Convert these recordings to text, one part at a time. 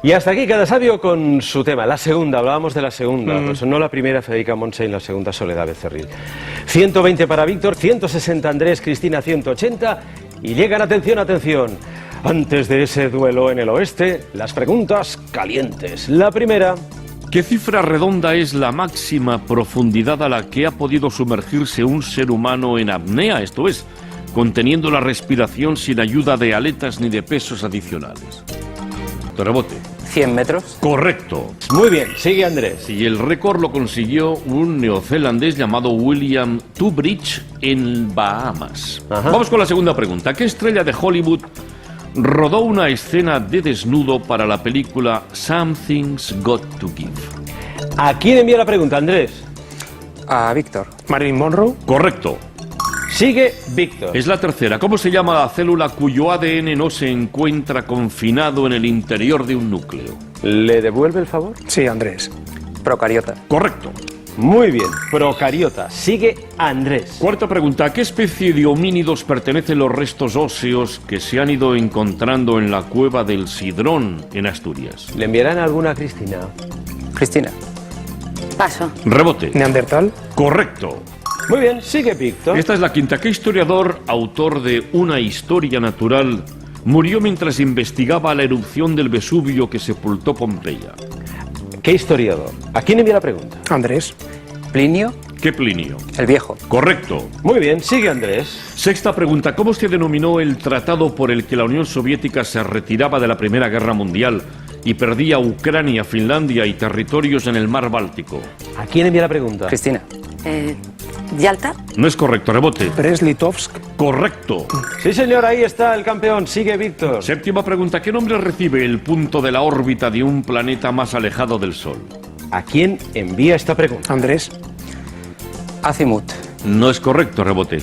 Y hasta aquí cada sabio con su tema. La segunda, hablábamos de la segunda, pues no la primera, Federica Monse, y la segunda, Soledad Becerril. 120 para Víctor, 160 Andrés, Cristina 180, y llegan, atención, atención. Antes de ese duelo en el oeste, las preguntas calientes. La primera... ¿Qué cifra redonda es la máxima profundidad a la que ha podido sumergirse un ser humano en apnea? Esto es, conteniendo la respiración sin ayuda de aletas ni de pesos adicionales. Rebote. 100 metros. Correcto. Muy bien, sigue Andrés. Y el récord lo consiguió un neozelandés llamado William Tubridge en Bahamas. Ajá. Vamos con la segunda pregunta. ¿Qué estrella de Hollywood rodó una escena de desnudo para la película Something's Got to Give? ¿A quién envía la pregunta, Andrés? A Víctor. Marilyn Monroe. Correcto. Sigue Víctor. Es la tercera. ¿Cómo se llama la célula cuyo ADN no se encuentra confinado en el interior de un núcleo? ¿Le devuelve el favor? Sí, Andrés. Procariota. Correcto. Muy bien, procariota. Sigue Andrés. Cuarta pregunta. ¿A qué especie de homínidos pertenecen los restos óseos que se han ido encontrando en la cueva del Sidrón, en Asturias? ¿Le enviarán alguna a Cristina? Cristina. Paso. Rebote. Neandertal. Correcto. Muy bien, sigue Víctor. Esta es la quinta. ¿Qué historiador, autor de Una historia natural, murió mientras investigaba la erupción del Vesubio que sepultó Pompeya? ¿Qué historiador? ¿A quién envía la pregunta? Andrés. Plinio. ¿Qué Plinio? El Viejo. Correcto. Muy bien, sigue Andrés. Sexta pregunta. ¿Cómo se denominó el tratado por el que la Unión Soviética se retiraba de la Primera Guerra Mundial y perdía Ucrania, Finlandia y territorios en el mar Báltico? ¿A quién envía la pregunta? Cristina. ¿Yalta? No es correcto. Rebote. Brest-Litovsk. Correcto. Sí, señor, ahí está el campeón. Sigue Víctor. Séptima pregunta. ¿Qué nombre recibe el punto de la órbita de un planeta más alejado del Sol? ¿A quién envía esta pregunta? Andrés. Azimut. No es correcto. Rebote.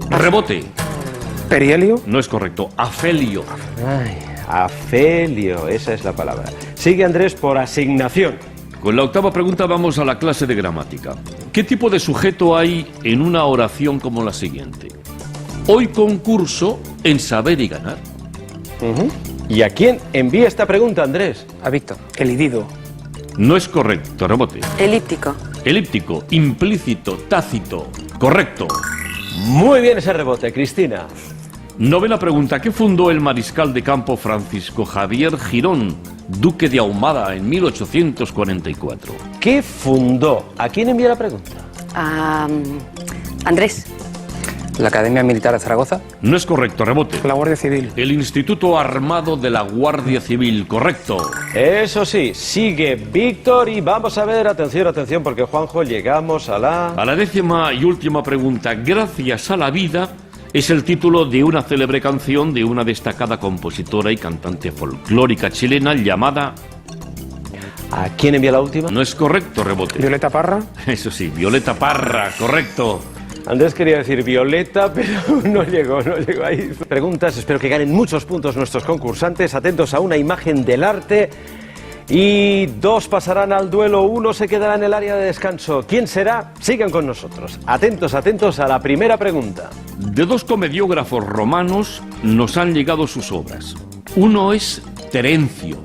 Rebote. Perihelio. No es correcto. Afelio. Ay, afelio, esa es la palabra. Sigue Andrés por asignación. Con la octava pregunta vamos a la clase de gramática. ¿Qué tipo de sujeto hay en una oración como la siguiente? Hoy concurso en saber y ganar. ¿Y a quién envía esta pregunta, Andrés? A Víctor. Elidido. No es correcto. Rebote. Elíptico. Elíptico, implícito, tácito. Correcto. Muy bien ese rebote, Cristina. Novena pregunta. ¿Qué fundó el mariscal de campo Francisco Javier Girón, duque de Ahumada, en 1844? ¿Qué fundó? ¿A quién envía la pregunta? Andrés. La Academia Militar de Zaragoza. No es correcto. Rebote. La Guardia Civil. El Instituto Armado de la Guardia Civil. Correcto. Eso sí, sigue Víctor y vamos a ver, atención, atención, porque Juanjo, llegamos a la... A la décima y última pregunta. Gracias a la vida es el título de una célebre canción de una destacada compositora y cantante folclórica chilena llamada... ¿A quién envía la última? No es correcto. Rebote. Violeta Parra. Eso sí, Violeta Parra. Correcto. Andrés quería decir Violeta, pero no llegó ahí. Preguntas, espero que ganen muchos puntos nuestros concursantes. Atentos a una imagen del arte. Y 2 pasarán al duelo, 1 se quedará en el área de descanso. ¿Quién será? Sigan con nosotros. Atentos, atentos a la primera pregunta. De 2 comediógrafos romanos nos han llegado sus obras. Uno es Terencio.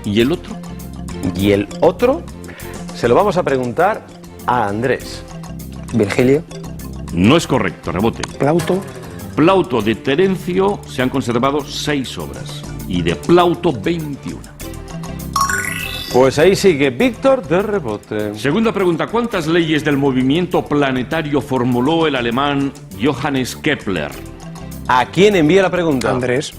¿Y el otro? Y el otro se lo vamos a preguntar a Andrés. Virgilio. No es correcto. Rebote. Plauto. Plauto. De Terencio se han conservado 6 obras y de Plauto 21. Pues ahí sigue Víctor de rebote. Segunda pregunta. ¿Cuántas leyes del movimiento planetario formuló el alemán Johannes Kepler? ¿A quién envía la pregunta? Andrés.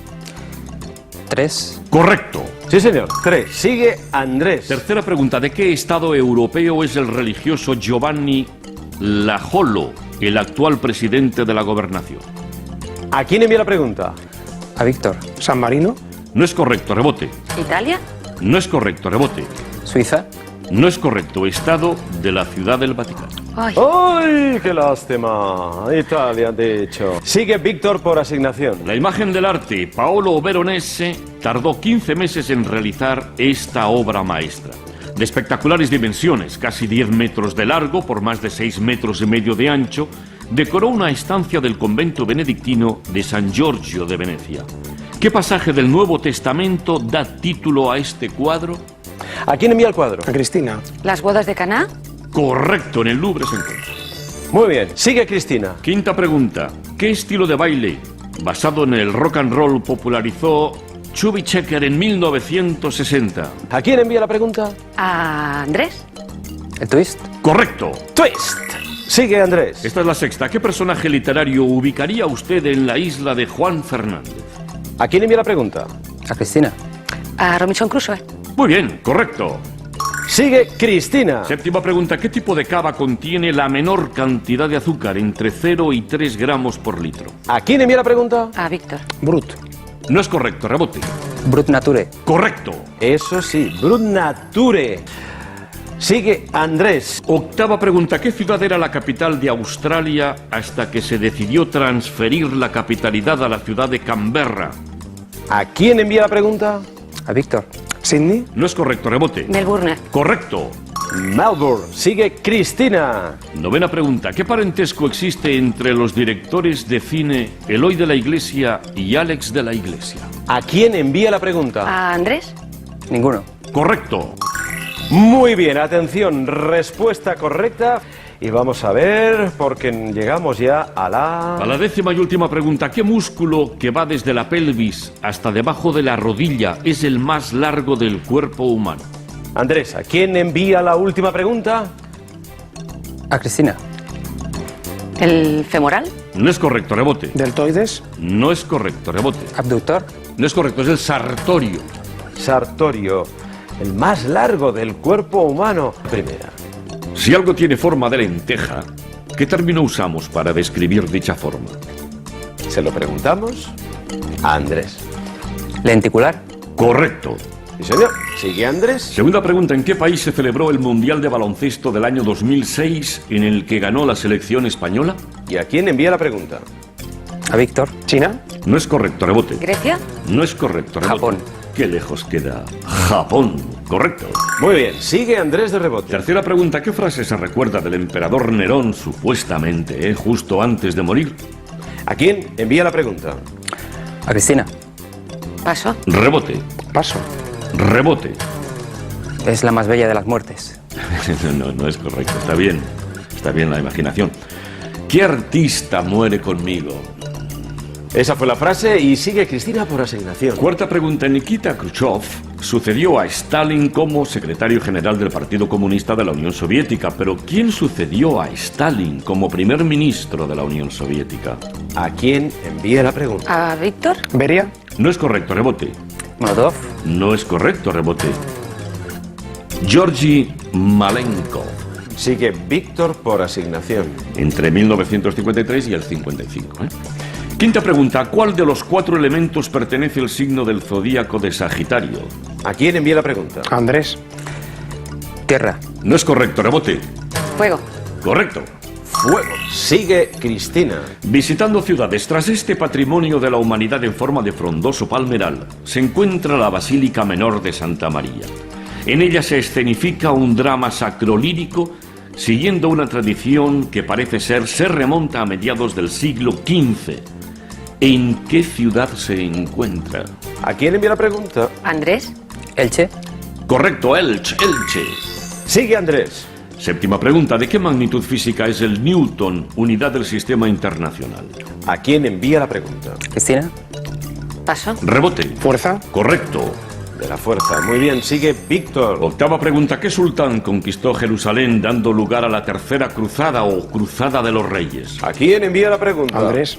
3. Correcto. Sí, señor. 3. Sigue Andrés. Tercera pregunta. ¿De qué estado europeo es el religioso Giovanni Lajolo, el actual presidente de la gobernación? ¿A quién envía la pregunta? A Víctor. San Marino. No es correcto. Rebote. ¿Italia? No es correcto. Rebote. Suiza. No es correcto. Estado de la Ciudad del Vaticano. Ay. ¡Ay, qué lástima! Italia, de hecho. Sigue Víctor por asignación. La imagen del arte, Paolo Veronese, tardó 15 meses en realizar esta obra maestra. De espectaculares dimensiones, casi 10 metros de largo por más de 6 metros y medio de ancho, decoró una estancia del convento benedictino de San Giorgio de Venecia. ¿Qué pasaje del Nuevo Testamento da título a este cuadro? ¿A quién envía el cuadro? A Cristina. Las bodas de Caná. Correcto, en el Louvre se encuentra. Muy bien, sigue Cristina. Quinta pregunta. ¿Qué estilo de baile basado en el rock and roll popularizó Chubby Checker en 1960? ¿A quién envía la pregunta? A Andrés. ¿El twist? Correcto. Twist. Sigue Andrés. Esta es la sexta. ¿Qué personaje literario ubicaría usted en la isla de Juan Fernández? ¿A quién envía la pregunta? A Cristina. A Robinson Crusoe. Muy bien, correcto. Sigue Cristina. Séptima pregunta. ¿Qué tipo de cava contiene la menor cantidad de azúcar, entre 0 y 3 gramos por litro? ¿A quién envía la pregunta? A Víctor. Brut. No es correcto, rebote. Brut Nature. Correcto. Eso sí, Brut Nature. Sigue Andrés. Octava pregunta. ¿Qué ciudad era la capital de Australia hasta que se decidió transferir la capitalidad a la ciudad de Canberra? ¿A quién envía la pregunta? A Víctor. Sydney. No es correcto, rebote. Melbourne. Correcto. Melbourne. Sigue Cristina. Novena pregunta. ¿Qué parentesco existe entre los directores de cine Eloy de la Iglesia y Alex de la Iglesia? ¿A quién envía la pregunta? A Andrés. Ninguno. Correcto. Muy bien, atención, respuesta correcta. Y vamos a ver, porque llegamos ya a la décima y última pregunta. ¿Qué músculo que va desde la pelvis hasta debajo de la rodilla es el más largo del cuerpo humano? Andrés, ¿a quién envía la última pregunta? A Cristina. El femoral. No es correcto, rebote. Deltoides. No es correcto, rebote. Abductor. No es correcto, es el sartorio. Sartorio, el más largo del cuerpo humano. Primera. Si algo tiene forma de lenteja, ¿qué término usamos para describir dicha forma? Se lo preguntamos a Andrés. Lenticular. Correcto. Sí, señor. Sigue Andrés. Segunda pregunta. ¿En qué país se celebró el Mundial de Baloncesto del año 2006 en el que ganó la selección española? ¿Y a quién envía la pregunta? A Víctor. China. No es correcto, rebote. Grecia. No es correcto, rebote. Japón. Qué lejos queda Japón. Correcto. Muy bien, sigue Andrés de rebote. Tercera pregunta. ¿Qué frase se recuerda del emperador Nerón, supuestamente, justo antes de morir? ¿A quién envía la pregunta? A Cristina. Paso. Rebote. Paso. Rebote. Es la más bella de las muertes. No es correcto. Está bien la imaginación. ¿Qué artista muere conmigo? Esa fue la frase y sigue Cristina por asignación. Cuarta pregunta. Nikita Khrushchev sucedió a Stalin como secretario general del Partido Comunista de la Unión Soviética, pero ¿quién sucedió a Stalin como primer ministro de la Unión Soviética? ¿A quién envía la pregunta? A Víctor. Beria. No es correcto, rebote. Molotov. No es correcto, rebote. Georgi Malenkov, Sigue Víctor por asignación. entre 1953 y el 55. Quinta pregunta. ¿A cuál de los 4 elementos pertenece el signo del zodíaco de Sagitario? ¿A quién envía la pregunta? Andrés. Tierra. No es correcto, rebote. Fuego. Correcto. Fuego. Sigue Cristina. Visitando ciudades, tras este patrimonio de la humanidad en forma de frondoso palmeral, se encuentra la Basílica Menor de Santa María. En ella se escenifica un drama sacrolírico siguiendo una tradición que parece se remonta a mediados del siglo XV. ¿En qué ciudad se encuentra? ¿A quién envía la pregunta? Andrés. Elche. Correcto, Elche. Sigue Andrés. Séptima pregunta. ¿De qué magnitud física es el Newton, unidad del sistema internacional? ¿A quién envía la pregunta? Cristina. Paso. Rebote. Fuerza. Correcto. De la fuerza. Muy bien, sigue Víctor. Octava pregunta. ¿Qué sultán conquistó Jerusalén dando lugar a la tercera cruzada o cruzada de los reyes? ¿A quién envía la pregunta? Andrés.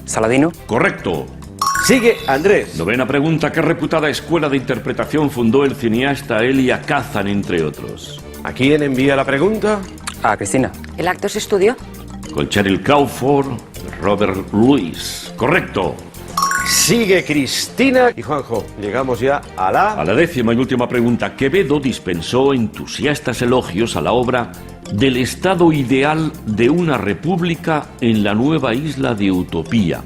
Saladino. Correcto. Sigue Andrés. Novena pregunta. ¿Qué reputada escuela de interpretación fundó el cineasta Elia Kazan, entre otros? ¿A quién envía la pregunta? A Cristina. El acto se estudió. Con Cheryl Crawford, Robert Louis. Correcto. Sigue Cristina y Juanjo. Llegamos ya a A la décima y última pregunta. Quevedo dispensó entusiastas elogios a la obra del estado ideal de una república en la nueva isla de Utopía,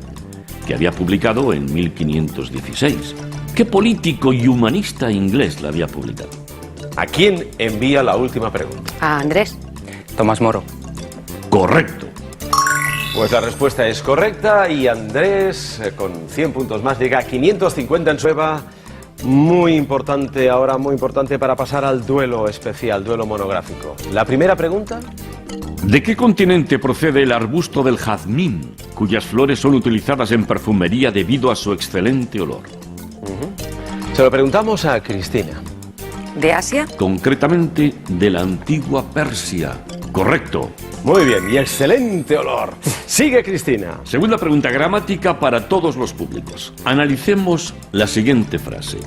que había publicado en 1516. ¿Qué político y humanista inglés la había publicado? ¿A quién envía la última pregunta? A Andrés. Tomás Moro. Correcto. Pues la respuesta es correcta y Andrés, con 100 puntos más, llega a 550 en su prueba. Muy importante ahora, muy importante para pasar al duelo especial, duelo monográfico. La primera pregunta. ¿De qué continente procede el arbusto del jazmín, cuyas flores son utilizadas en perfumería debido a su excelente olor? Se lo preguntamos a Cristina. ¿De Asia? Concretamente de la antigua Persia. Correcto. Muy bien, y excelente olor. Sigue Cristina. Segunda pregunta, gramática para todos los públicos. Analicemos la siguiente frase.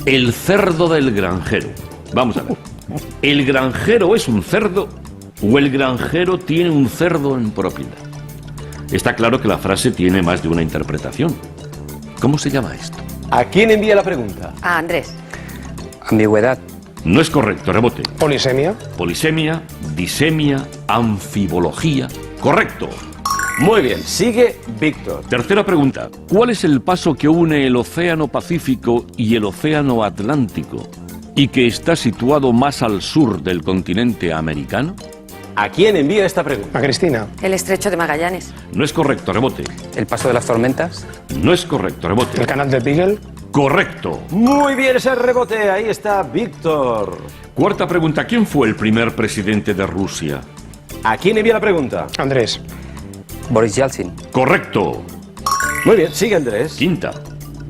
El cerdo del granjero. Vamos a ver. ¿El granjero es un cerdo o el granjero tiene un cerdo en propiedad? Está claro que la frase tiene más de una interpretación. ¿Cómo se llama esto? ¿A quién envía la pregunta? A Andrés. Ambigüedad. No es correcto, rebote. Polisemia. Polisemia, disemia, anfibología. Correcto. Muy bien, sigue Víctor. Tercera pregunta. ¿Cuál es el paso que une el Océano Pacífico y el Océano Atlántico y que está situado más al sur del continente americano? ¿A quién envía esta pregunta? A Cristina. El estrecho de Magallanes. No es correcto, rebote. El paso de las tormentas. No es correcto, rebote. El canal de Beagle. Correcto. Muy bien ese rebote, ahí está Víctor. Cuarta pregunta. ¿Quién fue el primer presidente de Rusia? ¿A quién envía la pregunta? Andrés. Boris Yeltsin. Correcto. Muy bien, sigue Andrés. Quinta.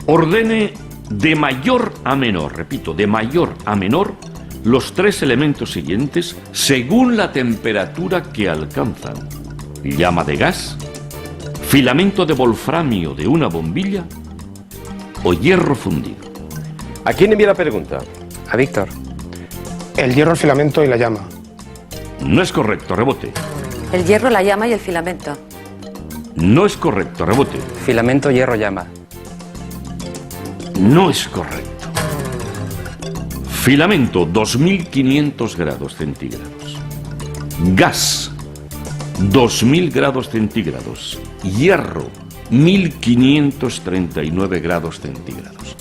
Ordene de mayor a menor, repito, de mayor a menor, los tres elementos siguientes según la temperatura que alcanzan. Llama de gas, filamento de wolframio de una bombilla o hierro fundido. ¿A quién envía la pregunta? A Víctor. El hierro, el filamento y la llama. No es correcto, rebote. El hierro, la llama y el filamento. No es correcto, rebote. Filamento, hierro, llama. No es correcto. Filamento, 2500 grados centígrados. Gas, 2000 grados centígrados. Hierro, 1539 grados centígrados.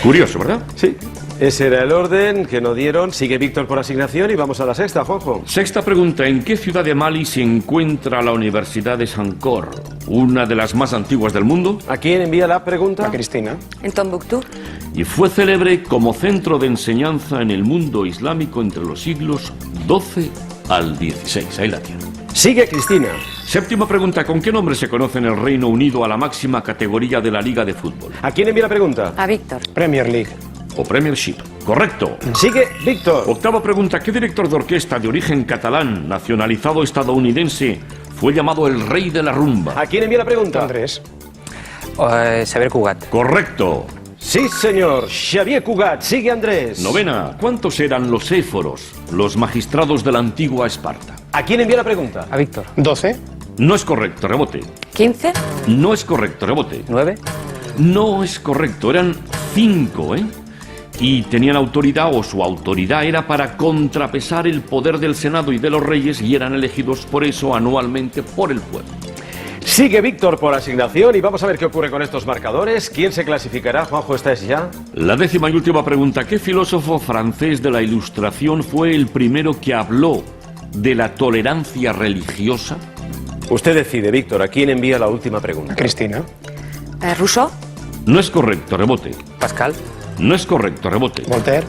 Curioso, ¿verdad? Sí, ese era el orden que nos dieron. Sigue Víctor por asignación y vamos a la sexta, Juanjo. Sexta pregunta. ¿En qué ciudad de Mali se encuentra la Universidad de Sankor? Una de las más antiguas del mundo. ¿A quién envía la pregunta? A Cristina. En Tombuctú. Y fue célebre como centro de enseñanza en el mundo islámico entre los siglos XII al XVI. Ahí la tiene. Sigue Cristina. Séptima pregunta. ¿Con qué nombre se conoce en el Reino Unido a la máxima categoría de la Liga de Fútbol? ¿A quién envía la pregunta? A Víctor. Premier League. O Premiership. Correcto. Sigue Víctor. Octava pregunta. ¿Qué director de orquesta de origen catalán, nacionalizado estadounidense, fue llamado el rey de la rumba? ¿A quién envía la pregunta? Andrés. Xavier Cugat. Correcto. Sí, señor. Xavier Cugat. Sigue Andrés. Novena. ¿Cuántos eran los éforos, los magistrados de la antigua Esparta? ¿A quién envía la pregunta? A Víctor. 12. No es correcto, rebote. 15. No es correcto, rebote. 9. No es correcto, eran 5, ¿eh? Y tenían autoridad, o su autoridad era para contrapesar el poder del Senado y de los reyes, y eran elegidos por eso anualmente por el pueblo. Sigue Víctor por asignación y vamos a ver qué ocurre con estos marcadores. ¿Quién se clasificará? Juanjo, esta es ya. La décima y última pregunta. ¿Qué filósofo francés de la Ilustración fue el primero que habló de la tolerancia religiosa? Usted decide, Víctor. ¿A quién envía la última pregunta? A Cristina. Rousseau. No es correcto, rebote. Pascal. No es correcto, rebote. Voltaire.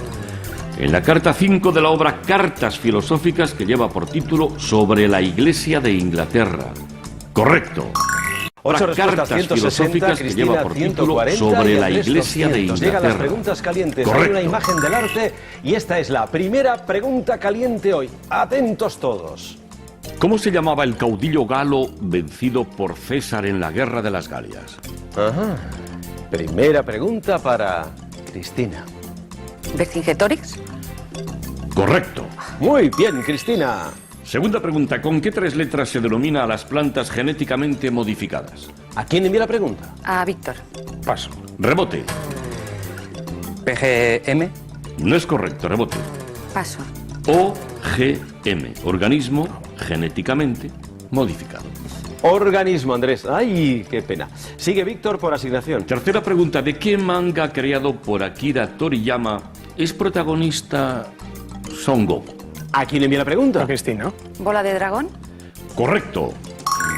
En la carta 5 de la obra Cartas Filosóficas, que lleva por título Sobre la Iglesia de Inglaterra. Correcto. 8 respuestas, Cartas 160, filosóficas que Cristina, lleva por título 140 Sobre y la Andrés Iglesia de 200. Llegan las Inglaterra. preguntas calientes. Hay Correcto. una imagen del arte y esta es la primera pregunta caliente hoy. Atentos todos. ¿Cómo se llamaba el caudillo galo vencido por César en la Guerra de las Galias? Ajá. Primera pregunta para Cristina. Vercingetorix. Correcto. Muy bien, Cristina. Segunda pregunta. ¿Con qué 3 letras se denomina a las plantas genéticamente modificadas? ¿A quién envía la pregunta? A Víctor. Paso. Rebote. PGM. No es correcto, rebote. Paso. OGM. Organismo genéticamente modificado. Organismo, Andrés. Ay, qué pena. Sigue Víctor por asignación. Tercera pregunta. ¿De qué manga creado por Akira Toriyama es protagonista Son Goku? ¿A quién envía la pregunta? A Cristina. Bola de dragón. Correcto.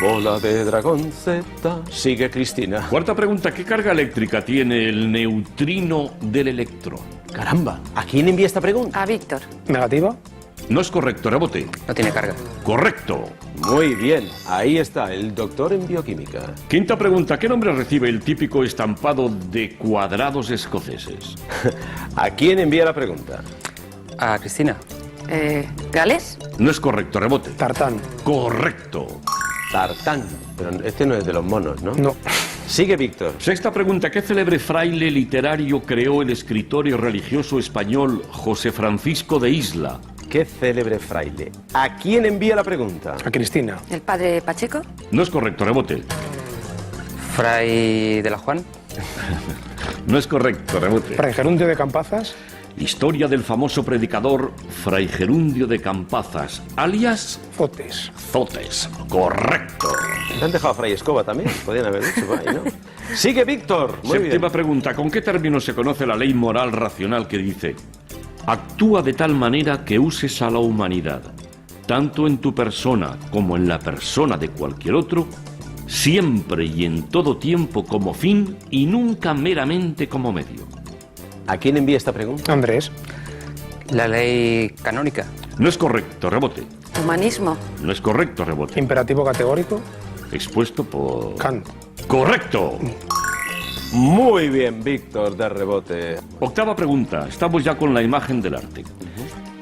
Bola de dragón Z. Sigue Cristina. Cuarta pregunta, ¿qué carga eléctrica tiene el neutrino del electrón? Caramba, ¿a quién envía esta pregunta? A Víctor. Negativa. No es correcto, rebote. No tiene carga. Correcto. Muy bien, ahí está, el doctor en bioquímica. Quinta pregunta, ¿qué nombre recibe el típico estampado de cuadrados escoceses? ¿A quién envía la pregunta? A Cristina. ¿Gales? No es correcto, rebote. Tartán. Correcto. Tartán. Pero este no es de los monos, ¿no? No. Sigue Víctor. Sexta pregunta, ¿qué célebre fraile literario creó el escritor y religioso español José Francisco de Isla? Qué célebre fraile. ¿A quién envía la pregunta? A Cristina. ¿El padre Pacheco? No es correcto, rebote. Fray de la Juan. No es correcto, rebote. Fray Gerundio de Campazas. Historia del famoso predicador Fray Gerundio de Campazas, alias Fotes. Zotes. Correcto. ¿Te han dejado a Fray Escoba también? Podrían haber dicho por ahí, ¿no? Sigue Víctor. Muy bien. Séptima pregunta, ¿con qué término se conoce la ley moral racional que dice: actúa de tal manera que uses a la humanidad, tanto en tu persona como en la persona de cualquier otro, siempre y en todo tiempo como fin y nunca meramente como medio? ¿A quién envía esta pregunta? Andrés. La ley canónica. No es correcto, rebote. ¿Humanismo? No es correcto, rebote. Imperativo categórico. Expuesto por... Kant. ¡Correcto! Muy bien, Víctor, de rebote. Octava pregunta. Estamos ya con la imagen del arte.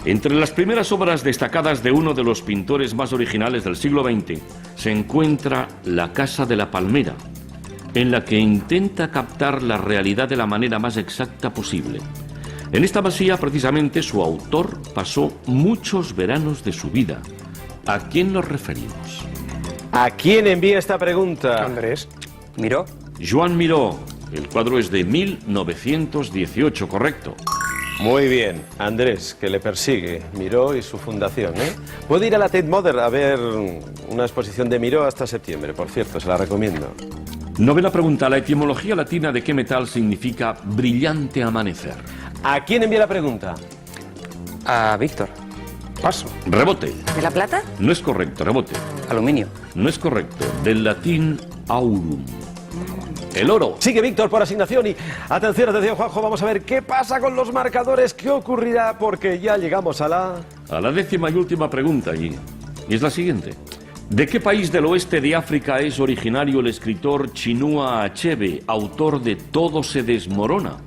Entre las primeras obras destacadas de uno de los pintores más originales del siglo XX se encuentra La Casa de la Palmera, en la que intenta captar la realidad de la manera más exacta posible. En esta masía, precisamente, su autor pasó muchos veranos de su vida. ¿A quién nos referimos? ¿A quién envía esta pregunta? Andrés. Miró. Joan Miró. El cuadro es de 1918, correcto. Muy bien, Andrés, que le persigue Miró y su fundación, ¿eh? Puede ir a la Tate Modern a ver una exposición de Miró hasta septiembre, por cierto, se la recomiendo. Novena pregunta. La etimología latina de qué metal significa brillante amanecer. ¿A quién envía la pregunta? A Víctor. Paso. Rebote. ¿De la plata? No es correcto, rebote. Aluminio. No es correcto. Del latín aurum. El oro. Sigue Víctor por asignación y atención, atención, Juanjo, vamos a ver qué pasa con los marcadores, qué ocurrirá, porque ya llegamos a la... A la décima y última pregunta allí. Y es la siguiente. ¿De qué país del oeste de África es originario el escritor Chinua Achebe, autor de Todo se desmorona,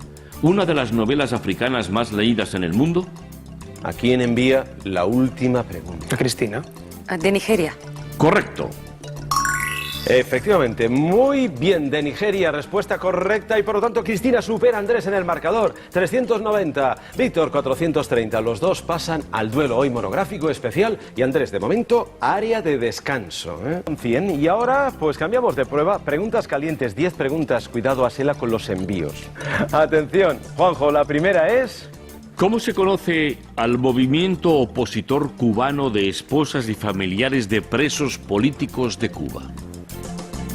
una de las novelas africanas más leídas en el mundo? ¿A quién envía la última pregunta? A Cristina. ¿De Nigeria? Correcto. Efectivamente, muy bien, de Nigeria, respuesta correcta y por lo tanto Cristina supera a Andrés en el marcador, 390, Víctor 430, los dos pasan al duelo hoy monográfico especial y Andrés de momento área de descanso, 100 y ahora pues cambiamos de prueba, preguntas calientes, 10 preguntas, cuidado Asela con los envíos. Atención, Juanjo, la primera es... ¿Cómo se conoce al movimiento opositor cubano de esposas y familiares de presos políticos de Cuba?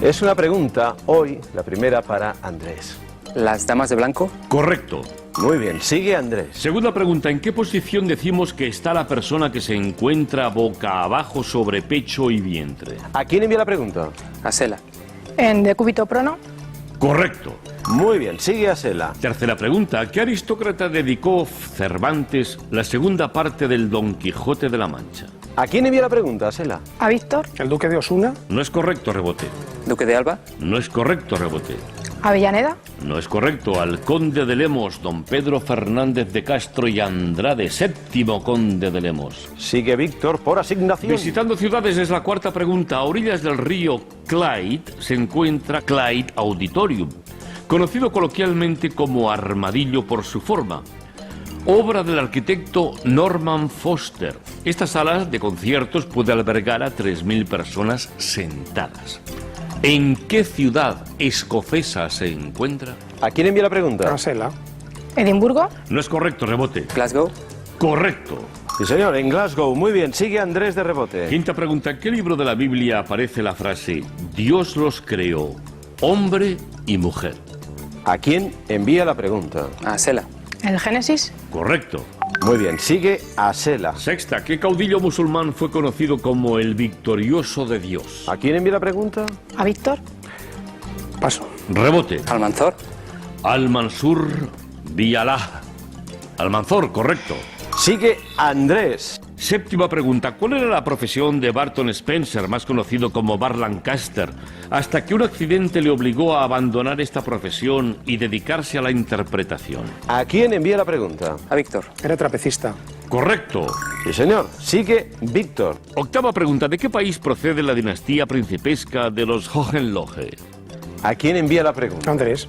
Es una pregunta, hoy, la primera para Andrés. Las damas de blanco. Correcto. Muy bien, sigue Andrés. Segunda pregunta, ¿en qué posición decimos que está la persona que se encuentra boca abajo sobre pecho y vientre? ¿A quién envía la pregunta? A Sela. En decúbito prono. Correcto. Muy bien, sigue Asela. Tercera pregunta, ¿a qué aristócrata dedicó Cervantes la segunda parte del Don Quijote de la Mancha? ¿A quién envía la pregunta, Asela? A Víctor. El duque de Osuna. No es correcto, rebote. Duque de Alba. No es correcto, rebote. Avellaneda. No es correcto, al conde de Lemos, don Pedro Fernández de Castro y Andrade, séptimo conde de Lemos. Sigue Víctor por asignación. Visitando ciudades es la cuarta pregunta. A orillas del río Clyde se encuentra Clyde Auditorium, conocido coloquialmente como Armadillo por su forma. Obra del arquitecto Norman Foster. Esta sala de conciertos puede albergar a 3.000 personas sentadas. ¿En qué ciudad escocesa se encuentra? ¿A quién envía la pregunta? A Sela. Edimburgo. No es correcto, rebote. Glasgow. Correcto. Sí, señor, en Glasgow. Muy bien, sigue Andrés de rebote. Quinta pregunta. ¿En qué libro de la Biblia aparece la frase Dios los creó, hombre y mujer? ¿A quién envía la pregunta? A Sela. El Génesis. Correcto. Muy bien, sigue Asela. Sexta, ¿qué caudillo musulmán fue conocido como el victorioso de Dios? ¿A quién envía la pregunta? A Víctor. Paso. Rebote. Almanzor. Al-Mansur Bialah. Almanzor, correcto. Sigue Andrés. Séptima pregunta. ¿Cuál era la profesión de Barton Spencer, más conocido como Bar Lancaster, hasta que un accidente le obligó a abandonar esta profesión y dedicarse a la interpretación? ¿A quién envía la pregunta? A Víctor. Era trapecista. Correcto. Sí, señor. Sigue Víctor. Octava pregunta. ¿De qué país procede la dinastía principesca de los Hohenlohe? ¿A quién envía la pregunta? Andrés.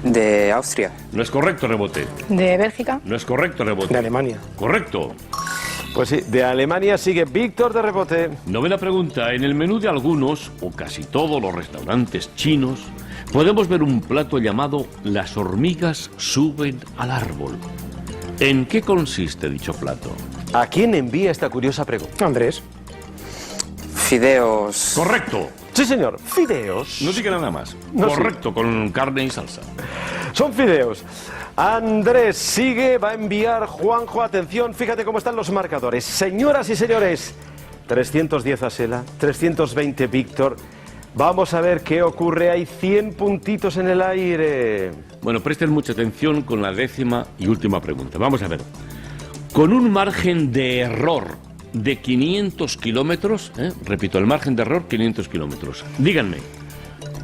De Austria. No es correcto, rebote. De Bélgica. No es correcto, De rebote. Alemania. Correcto. Pues sí, de Alemania sigue Víctor de rebote. Novena pregunta. En el menú de algunos, o casi todos los restaurantes chinos, podemos ver un plato llamado Las hormigas suben al árbol. ¿En qué consiste dicho plato? ¿A quién envía esta curiosa pregunta? Andrés. Fideos. Correcto. Sí, señor. Fideos. No diga nada más. No, Correcto, con carne y salsa. Son fideos. Andrés sigue, va a enviar Juanjo. Atención, fíjate cómo están los marcadores. Señoras y señores, 310 Asela, 320 Víctor. Vamos a ver qué ocurre. Hay 100 puntitos en el aire. Bueno, presten mucha atención con la décima y última pregunta. Vamos a ver. Con un margen de error de 500 kilómetros, repito, el margen de error 500 kilómetros. Díganme,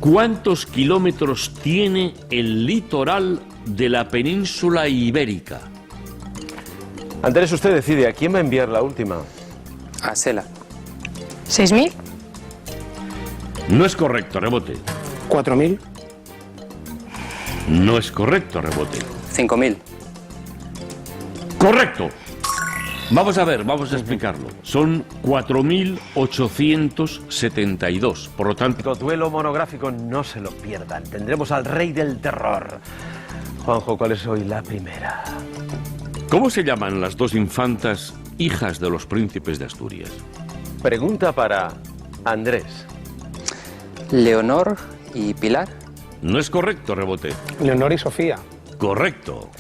¿cuántos kilómetros tiene el litoral de la península ibérica? Andrés, usted decide a quién va a enviar la última. A Sela. 6.000. No es correcto, rebote. 4.000. No es correcto, rebote. 5.000. Correcto. Vamos a ver, vamos a explicarlo. Son 4.872. Por lo tanto, Duelo monográfico, no se lo pierdan. Tendremos al rey del terror. Juanjo, ¿cuál es hoy la primera? ¿cómo se llaman las dos infantas hijas de los príncipes de Asturias? Pregunta para Andrés. Leonor y Pilar. No es correcto, rebote. Leonor y Sofía. Correcto.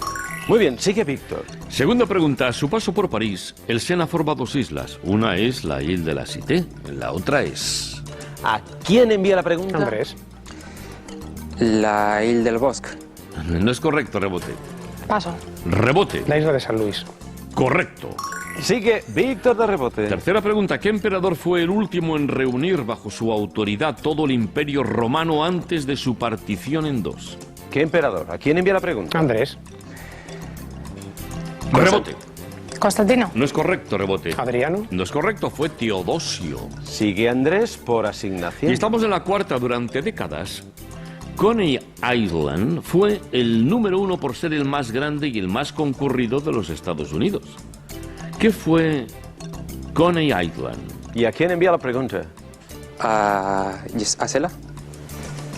Muy bien, sigue Víctor. Segunda pregunta. A su paso por París, el Sena forma dos islas. Una es la Ile de la Cité, la otra es... ¿A quién envía la pregunta? Andrés. La Ile del Bosque. No es correcto, rebote. Paso. Rebote. La isla de San Luis. Correcto. Sigue Víctor de rebote. Tercera pregunta. ¿Qué emperador fue el último en reunir bajo su autoridad todo el imperio romano antes de su partición en dos? ¿Qué emperador? ¿A quién envía la pregunta? Andrés. Rebote. Constantino. No es correcto, rebote. Adriano. No es correcto, fue Teodosio. Sigue Andrés por asignación. Y estamos en la cuarta. Durante décadas, Coney Island fue el número uno por ser el más grande y el más concurrido de los Estados Unidos. ¿Qué fue Coney Island? ¿Y a quién envía la pregunta? A Sela.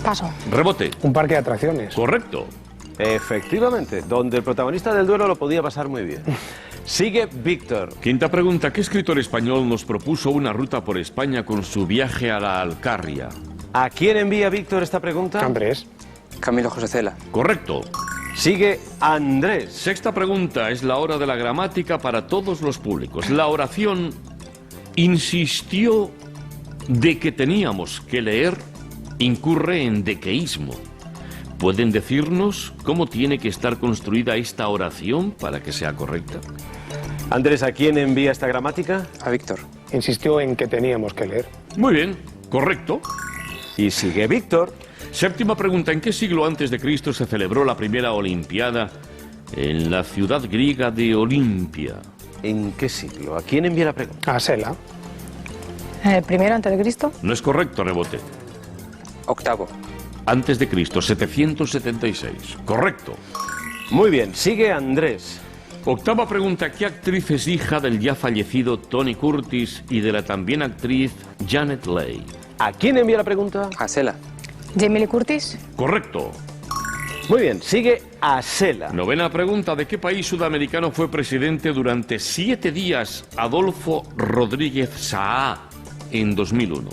Paso. Rebote. Un parque de atracciones. Correcto. Efectivamente, donde el protagonista del duelo lo podía pasar muy bien. Sigue Víctor. Quinta pregunta. ¿Qué escritor español nos propuso una ruta por España con su viaje a la Alcarria? ¿A quién envía Víctor esta pregunta? Andrés. Camilo José Cela. Correcto. Sigue Andrés. Sexta pregunta. Es la hora de la gramática para todos los públicos. La oración insistió de que teníamos que leer incurre en dequeísmo. ¿Pueden decirnos cómo tiene que estar construida esta oración para que sea correcta? Andrés, ¿a quién envía esta gramática? A Víctor. Insistió en que teníamos que leer. Muy bien, correcto. Y sigue Víctor. Séptima pregunta. ¿En qué siglo antes de Cristo se celebró la primera Olimpiada en la ciudad griega de Olimpia? ¿En qué siglo? ¿A quién envía la pregunta? A Sela. En el primero antes de Cristo. No es correcto, rebote. Octavo. Antes de Cristo, 776. Correcto. Muy bien, sigue Andrés. Octava pregunta. ¿Qué actriz es hija del ya fallecido Tony Curtis y de la también actriz Janet Leigh? ¿A quién envía la pregunta? A Sela. Jamie Lee Curtis. Correcto. Muy bien, sigue Asela. Novena pregunta. ¿De qué país sudamericano fue presidente durante 7 días Adolfo Rodríguez Saá en 2001?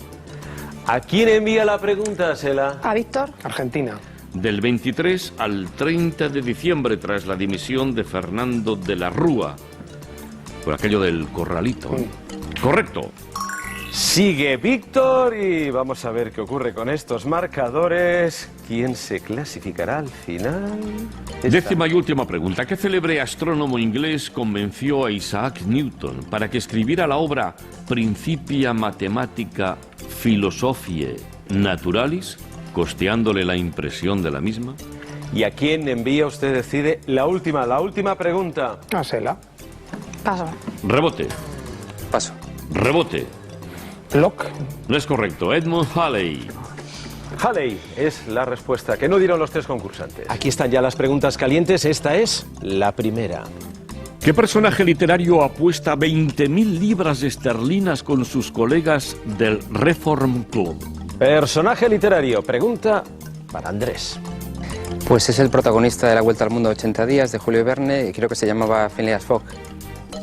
¿A quién envía la pregunta, Asela? A Víctor. Argentina. del 23 al 30 de diciembre, tras la dimisión de Fernando de la Rúa, por aquello del corralito. Correcto. Sigue Víctor y vamos a ver qué ocurre con estos marcadores. ¿Quién se clasificará al final? Décima y última pregunta. ¿Qué célebre astrónomo inglés convenció a Isaac Newton para que escribiera la obra Principia Mathematica Philosophiae Naturalis, costeándole la impresión de la misma? ¿Y a quién envía? Usted decide. La última pregunta. A Sela. Paso. Rebote. Paso. Rebote. Locke. No es correcto. Edmund Halley. Halley es la respuesta que no dieron los tres concursantes. Aquí están ya las preguntas calientes. Esta es la primera. ¿Qué personaje literario apuesta 20.000 libras esterlinas con sus colegas del Reform Club? Personaje literario. Pregunta para Andrés. Pues es el protagonista de La Vuelta al Mundo 80 días de Julio Verne y creo que se llamaba Phileas Fogg.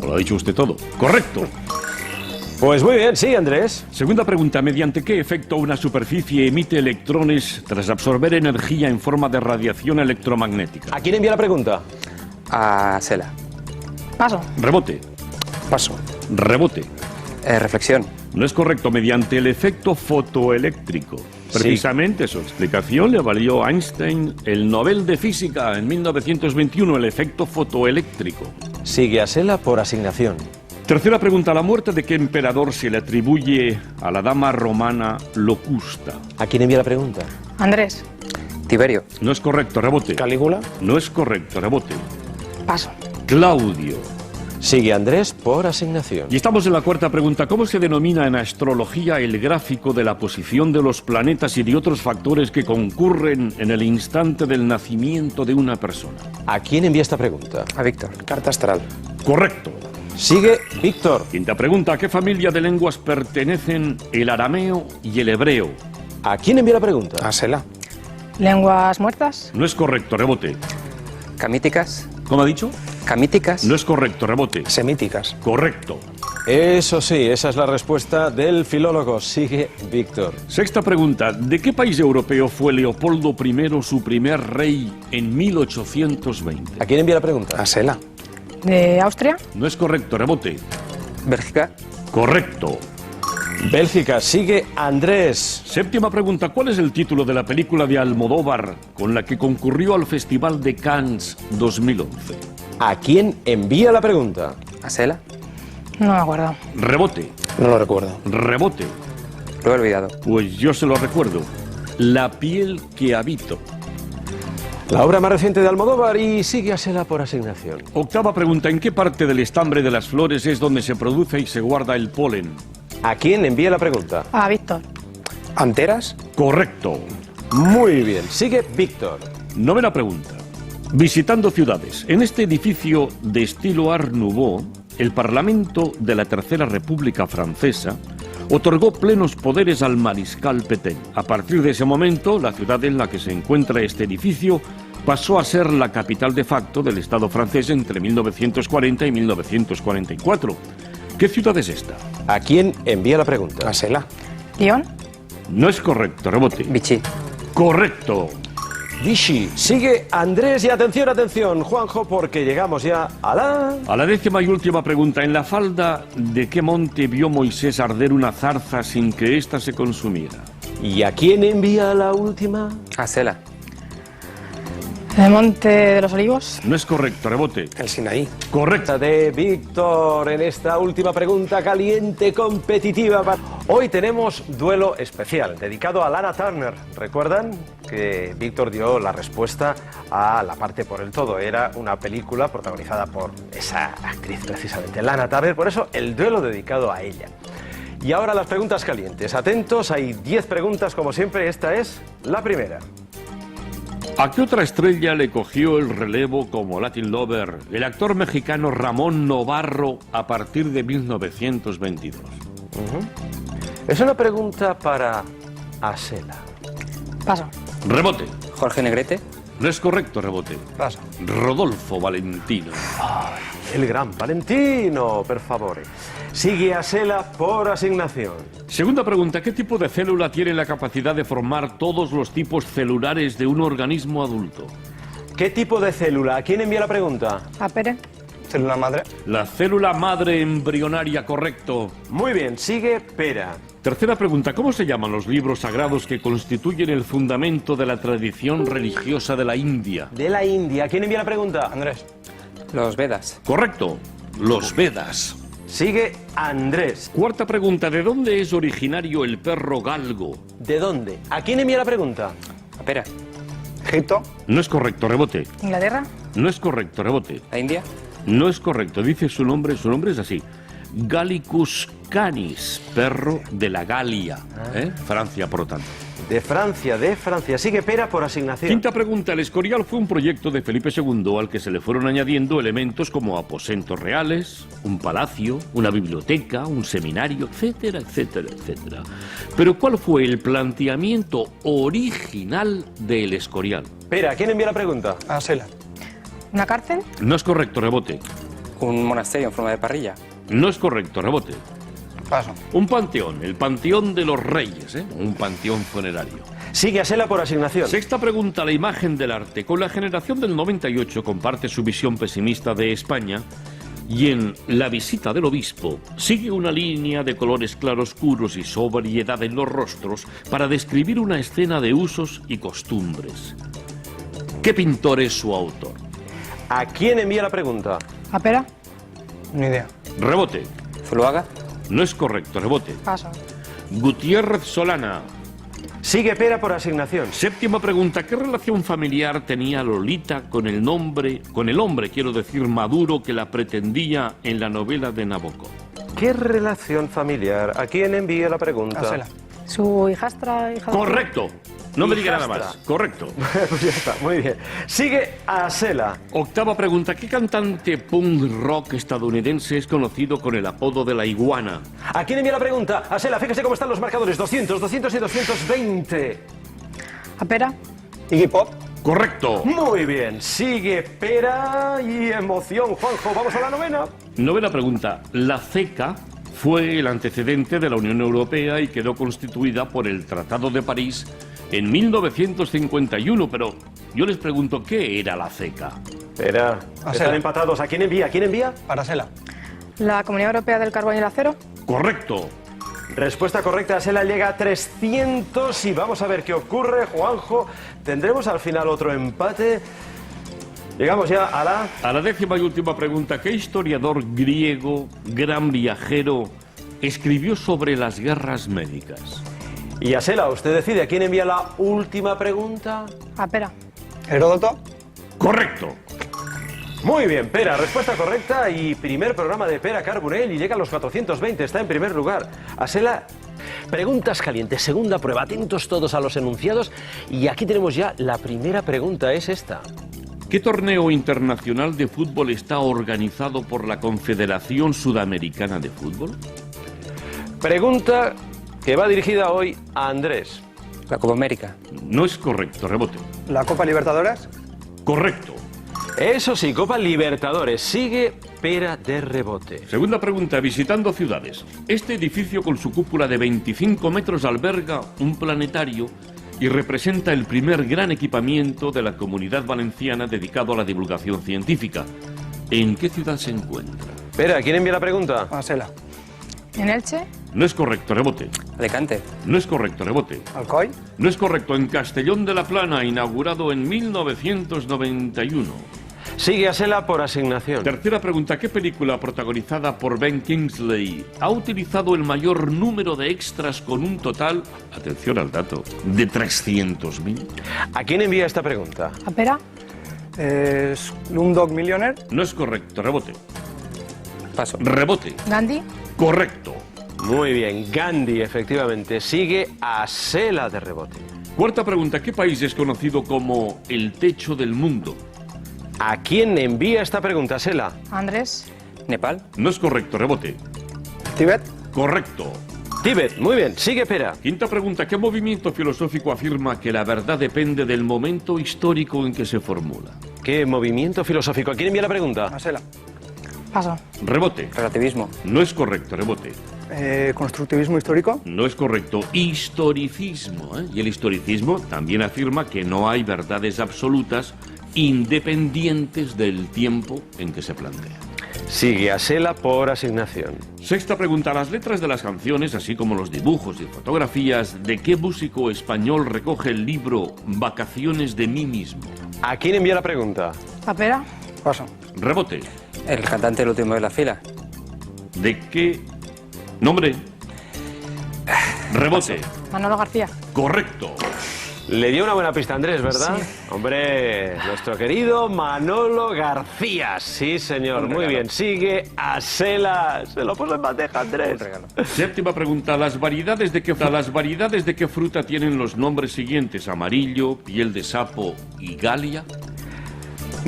Lo ha dicho usted todo. Correcto. Pues muy bien, sí, Andrés. Segunda pregunta. ¿Mediante qué efecto una superficie emite electrones tras absorber energía en forma de radiación electromagnética? ¿A quién envía la pregunta? A Sela. Paso. Rebote. Paso. Rebote. Reflexión. No es correcto. Mediante el efecto fotoeléctrico. Precisamente su explicación le valió a Einstein el Nobel de Física en 1921, el efecto fotoeléctrico. Sigue a Sela por asignación. Tercera pregunta. ¿La muerte de qué emperador se le atribuye a la dama romana Locusta? ¿A quién envía la pregunta? Andrés. Tiberio. No es correcto. Rebote. Calígula. No es correcto. Rebote. Paso. Claudio. Sigue Andrés por asignación. Y estamos en la cuarta pregunta. ¿Cómo se denomina en astrología el gráfico de la posición de los planetas y de otros factores que concurren en el instante del nacimiento de una persona? ¿A quién envía esta pregunta? A Víctor. Carta astral. Correcto. Sigue Víctor. Quinta pregunta. ¿A qué familia de lenguas pertenecen el arameo y el hebreo? ¿A quién envía la pregunta? A Sela. Lenguas muertas. No es correcto. Rebote. Camíticas. ¿Cómo ha dicho? Camíticas. No es correcto. Rebote. Semíticas. Correcto. Eso sí, esa es la respuesta del filólogo. Sigue Víctor. Sexta pregunta. ¿De qué país europeo fue Leopoldo I su primer rey en 1820? ¿A quién envía la pregunta? A Sela. De Austria. No es correcto. Rebote. Bélgica. Correcto. Bélgica. Sigue Andrés. Séptima pregunta. ¿Cuál es el título de la película de Almodóvar con la que concurrió al Festival de Cannes 2011? ¿A quién envía la pregunta? A Sela. No me acuerdo. Rebote. No lo recuerdo. Rebote. Lo he olvidado. Pues yo se lo recuerdo. La piel que habito. La obra más reciente de Almodóvar y sigue a Sela por asignación. Octava pregunta. ¿En qué parte del estambre de las flores es donde se produce y se guarda el polen? ¿A quién envía la pregunta? A Víctor. Anteras. Correcto. Muy bien. Sigue Víctor. Novena pregunta. Visitando ciudades. En este edificio de estilo Art Nouveau, el Parlamento de la Tercera República Francesa otorgó plenos poderes al mariscal Pétain. A partir de ese momento, la ciudad en la que se encuentra este edificio pasó a ser la capital de facto del Estado francés entre 1940 y 1944. ¿Qué ciudad es esta? ¿A quién envía la pregunta? A Sela. Lyon. No es correcto. Rebote. Vichy. Correcto. Vichy. Sigue Andrés y atención, Juanjo, porque llegamos ya a la... A la décima y última pregunta. ¿En la falda de qué monte vio Moisés arder una zarza sin que ésta se consumiera? ¿Y a quién envía la última? A Sela. El Monte de los Olivos. No es correcto. Rebote. El Sinaí. Correcto. De Víctor en esta última pregunta caliente, competitiva. Hoy tenemos duelo especial dedicado a Lana Turner. ¿Recuerdan que Víctor dio la respuesta a La parte por el todo? Era una película protagonizada por esa actriz precisamente, Lana Turner. Por eso el duelo dedicado a ella. Y ahora las preguntas calientes. Atentos, hay 10 preguntas como siempre. Esta es la primera. ¿A qué otra estrella le cogió el relevo como Latin Lover el actor mexicano Ramón Novarro a partir de 1922? Es una pregunta para Asela. Paso. Rebote. Jorge Negrete. No es correcto, rebote. Paso. Rodolfo Valentino. El gran Valentino, per favore. Sigue a Sela por asignación. Segunda pregunta, ¿qué tipo de célula tiene la capacidad de formar todos los tipos celulares de un organismo adulto? ¿Qué tipo de célula? ¿A quién envía la pregunta? A Pere. Célula madre. La célula madre embrionaria, correcto. Muy bien, sigue Pera. Tercera pregunta, ¿cómo se llaman los libros sagrados que constituyen el fundamento de la tradición religiosa de la India? De la India, ¿a quién envía la pregunta? Andrés. Los Vedas. Correcto, los Vedas. Sigue Andrés. Cuarta pregunta, ¿de dónde es originario el perro galgo? ¿De dónde? ¿A quién envía la pregunta? A Pera. Egipto. No es correcto, rebote. Inglaterra. No es correcto, rebote. La India. No es correcto, dice su nombre es así. Gallicus canis, perro de la Galia. Francia, por lo tanto. De Francia, de Francia. Sigue Pera por asignación. Quinta pregunta, el Escorial fue un proyecto de Felipe II al que se le fueron añadiendo elementos como aposentos reales, un palacio, una biblioteca, un seminario, etcétera, etcétera, etcétera. Pero ¿cuál fue el planteamiento original del Escorial? Pera, ¿a quién envía la pregunta? A Sela. Una cárcel. No es correcto, rebote. Un monasterio en forma de parrilla. No es correcto, rebote. Paso. Un panteón, el panteón de los reyes, un panteón funerario. Sigue a Sela por asignación. Sexta pregunta, la imagen del arte. Con la generación del 98 comparte su visión pesimista de España y en La visita del obispo sigue una línea de colores claroscuros y sobriedad en los rostros para describir una escena de usos y costumbres. ¿Qué pintor es su autor? ¿A quién envía la pregunta? A Pera. Ni idea. Rebote. Zuluaga. No es correcto, rebote. Paso. Gutiérrez Solana. Sigue Pera por asignación. Séptima pregunta, ¿qué relación familiar tenía Lolita con el hombre, quiero decir, maduro, que la pretendía en la novela de Nabokov? ¿Qué relación familiar? ¿A quién envía la pregunta? A Sela. Su hijastra. Hija de- Correcto. No me diga nada Hijastra. más. Correcto. Pues ya está, muy bien. Sigue a Sela. Octava pregunta, ¿qué cantante punk rock estadounidense es conocido con el apodo de la iguana? ¿A quién envía la pregunta? A Sela, fíjese cómo están los marcadores. 200, 200 y 220. A Pera. Iggy Pop. Correcto. Muy bien. Sigue Pera y emoción, Juanjo. Vamos a la novena. Novena pregunta, la CECA fue el antecedente de la Unión Europea y quedó constituida por el Tratado de París en 1951, pero yo les pregunto, ¿qué era la CECA? Pera, A están Sela. empatados. ¿A quién envía? ¿A quién envía? Para Sela. La Comunidad Europea del Carbón y el Acero. Correcto. Respuesta correcta, Sela llega a 300 y vamos a ver qué ocurre, Juanjo. ¿Tendremos al final otro empate? Llegamos ya a la... A la décima y última pregunta, ¿qué historiador griego, gran viajero, escribió sobre las guerras médicas? Y a Sela, usted decide a quién envía la última pregunta. A Pera. Heródoto. Correcto. Muy bien, Pera, respuesta correcta y primer programa de Pera Carbonell y llega a los 420, está en primer lugar. A Sela, preguntas calientes, segunda prueba, atentos todos a los enunciados y aquí tenemos ya la primera pregunta, es esta. ¿Qué torneo internacional de fútbol está organizado por la Confederación Sudamericana de Fútbol? Pregunta que va dirigida hoy a Andrés. La Copa América. No es correcto, rebote. La Copa Libertadores. Correcto. Eso sí, Copa Libertadores, sigue Pera de rebote. Segunda pregunta, visitando ciudades. Este edificio con su cúpula de 25 metros alberga un planetario y representa el primer gran equipamiento de la Comunidad Valenciana dedicado a la divulgación científica. ¿En qué ciudad se encuentra? Pera, ¿quién envía la pregunta? A Sela. En Elche. No es correcto, rebote. Alicante. No es correcto, rebote. Alcoy. No es correcto, en Castellón de la Plana, inaugurado en 1991. Sigue a Sela por asignación. Tercera pregunta, ¿qué película protagonizada por Ben Kingsley ha utilizado el mayor número de extras con un total, atención al dato, de 300.000? ¿A quién envía esta pregunta? A Pera. Slumdog Millionaire. No es correcto, rebote. Paso. Rebote. Gandhi. Correcto. Muy bien, Gandhi, efectivamente. Sigue a Sela de rebote. Cuarta pregunta, ¿qué país es conocido como el techo del mundo? ¿A quién envía esta pregunta, Sela? Andrés. Nepal. No es correcto, rebote. Tíbet. Correcto. Tíbet, muy bien. Sigue Pera. Quinta pregunta, ¿qué movimiento filosófico afirma que la verdad depende del momento histórico en que se formula? ¿Qué movimiento filosófico? ¿A quién envía la pregunta? Asela. Paso. Rebote. Relativismo. No es correcto, rebote. Constructivismo histórico. No es correcto. Historicismo. Y el historicismo también afirma que no hay verdades absolutas independientes del tiempo en que se plantea. Sigue Asela por asignación. Sexta pregunta. Las letras de las canciones, así como los dibujos y fotografías, ¿de qué músico español recoge el libro Vacaciones de mí mismo? ¿A quién envía la pregunta? Papera. Paso. Rebote. El cantante del último de la fila. ¿De qué nombre? Rebote. Manolo García. Correcto. Le dio una buena pista a Andrés, ¿verdad? Sí. Hombre, nuestro querido Manolo García. Sí, señor. Muy bien. Sigue Asela. Se lo puso en bandeja, Andrés. Un regalo. Séptima pregunta. ¿Las variedades de qué fruta tienen los nombres siguientes? Amarillo, piel de sapo y galia.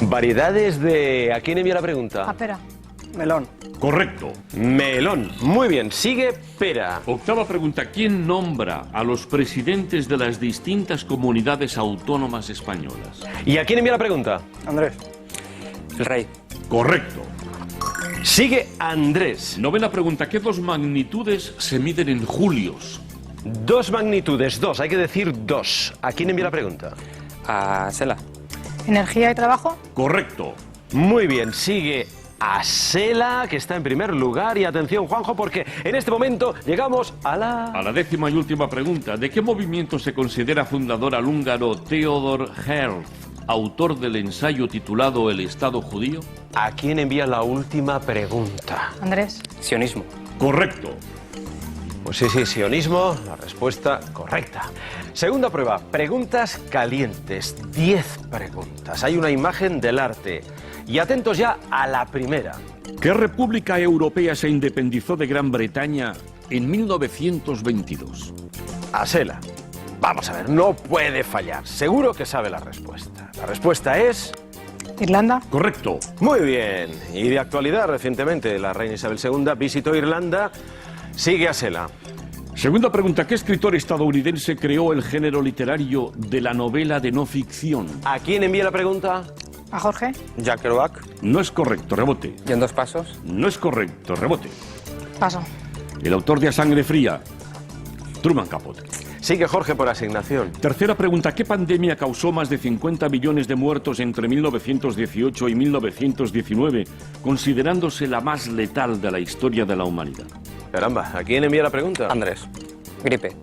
Variedades de... ¿A quién envía la pregunta? Papera. Melón. Correcto. Melón. Muy bien. Sigue Pera. Octava pregunta. ¿Quién nombra a los presidentes de las distintas comunidades autónomas españolas? ¿Y a quién envía la pregunta? Andrés. El rey. Correcto. Sigue Andrés. Novena pregunta. ¿Qué dos magnitudes se miden en julios? Dos magnitudes. Dos. Hay que decir dos. ¿A quién envía la pregunta? Asela. Energía y trabajo. Correcto. Muy bien. Sigue Asela, que está en primer lugar. Y atención, Juanjo, porque en este momento llegamos a la décima y última pregunta. ¿De qué movimiento se considera fundador al húngaro Theodor Herzl, autor del ensayo titulado El Estado Judío? ¿A quién envía la última pregunta? Andrés. Sionismo. Correcto. Pues sí, sionismo, la respuesta correcta. Segunda prueba, preguntas calientes. 10 preguntas. Hay una imagen del arte. Y atentos ya a la primera. ¿Qué república europea se independizó de Gran Bretaña en 1922? Asela. Vamos a ver, no puede fallar. Seguro que sabe la respuesta. La respuesta es... Irlanda. Correcto. Muy bien. Y de actualidad, recientemente, la reina Isabel II visitó Irlanda. Sigue Asela. Segunda pregunta. ¿Qué escritor estadounidense creó el género literario de la novela de no ficción? ¿A quién envía la pregunta? A Jorge. Jack Kerouac. No es correcto. Rebote. ¿Y en dos pasos? No es correcto. Rebote. Paso. El autor de A Sangre Fría. Truman Capote. Sigue Jorge por asignación. Tercera pregunta. ¿Qué pandemia causó más de 50 millones de muertos entre 1918 y 1919, considerándose la más letal de la historia de la humanidad? Caramba, ¿a quién envía la pregunta? Andrés. Gripe.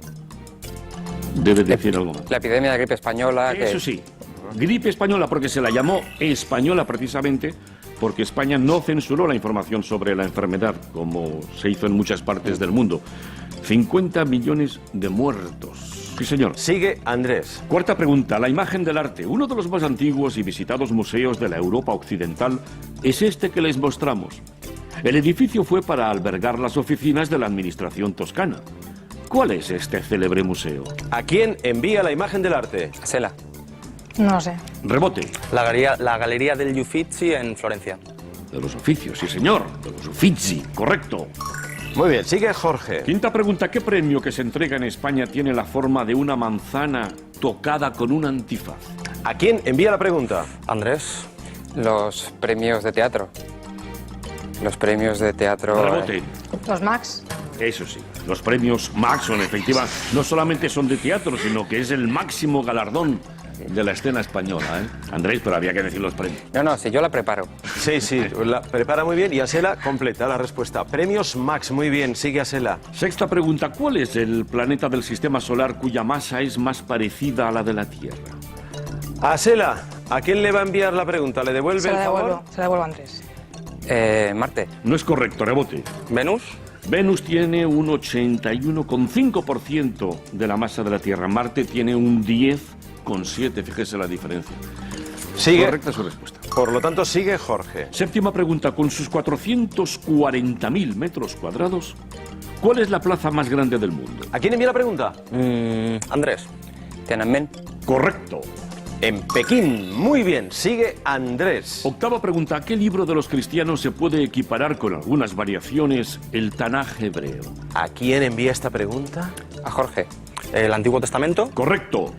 Debe decir algo más. La epidemia de gripe española. Eso sí. Gripe española, porque se la llamó española precisamente porque España no censuró la información sobre la enfermedad, como se hizo en muchas partes del mundo. 50 millones de muertos. Sí, señor. Sigue Andrés. Cuarta pregunta. La imagen del arte. Uno de los más antiguos y visitados museos de la Europa occidental es este que les mostramos. El edificio fue para albergar las oficinas de la administración toscana. ¿Cuál es este célebre museo? ¿A quién envía la imagen del arte? Asela. No lo sé. Rebote. La Galería del Uffizi en Florencia. De los oficios, sí señor. De los Uffizi, correcto. Muy bien, sigue Jorge. Quinta pregunta. ¿Qué premio que se entrega en España tiene la forma de una manzana tocada con un antifaz? ¿A quién envía la pregunta? Andrés. Los premios de teatro. Los premios de teatro. Rebote. Los Max. Eso sí. Los premios Max son efectivamente, no solamente son de teatro, sino que es el máximo galardón de la escena española, ¿eh? Andrés, pero había que decir los premios. No, si yo la preparo. Sí, la prepara muy bien y Asela completa la respuesta. Premios Max, muy bien, sigue Asela. Sexta pregunta. ¿Cuál es el planeta del sistema solar cuya masa es más parecida a la de la Tierra? Asela, ¿a quién le va a enviar la pregunta? ¿Le devuelve Se el la favor? devuelvo. Se la devuelvo a Andrés. Marte. No es correcto. Rebote. Venus. Venus tiene un 81,5% de la masa de la Tierra. Marte tiene un 10,7%. Fíjese la diferencia. Sigue. Correcta su respuesta. Por lo tanto, sigue Jorge. Séptima pregunta. Con sus 440.000 metros cuadrados, ¿cuál es la plaza más grande del mundo? ¿A quién envía la pregunta? Andrés. Tiananmen. Correcto. En Pekín. Muy bien, sigue Andrés. Octava pregunta, ¿a qué libro de los cristianos se puede equiparar con algunas variaciones el Tanaj hebreo? ¿A quién envía esta pregunta? A Jorge. ¿El Antiguo Testamento? Correcto.